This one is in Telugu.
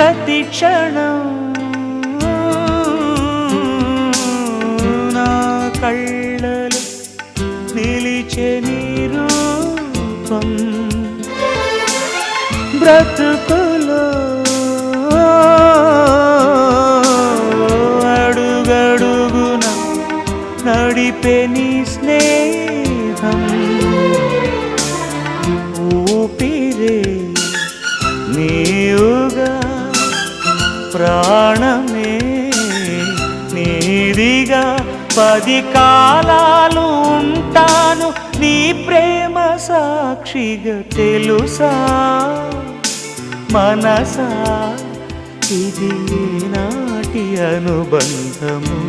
ప్రతి క్షణం నా కళ్ళలో నిలిచే నీ రూపం బ్రతుకులో అడుగడుగున నడిపే నీ స్నేహం ఊపిరే నీవుగా ప్రాణమే నీదిగా 10 కాలాలు ఉంటాను నీ ప్రేమ సాక్షిగా తెలుసా మనసా ఇది నాటి అనుబంధము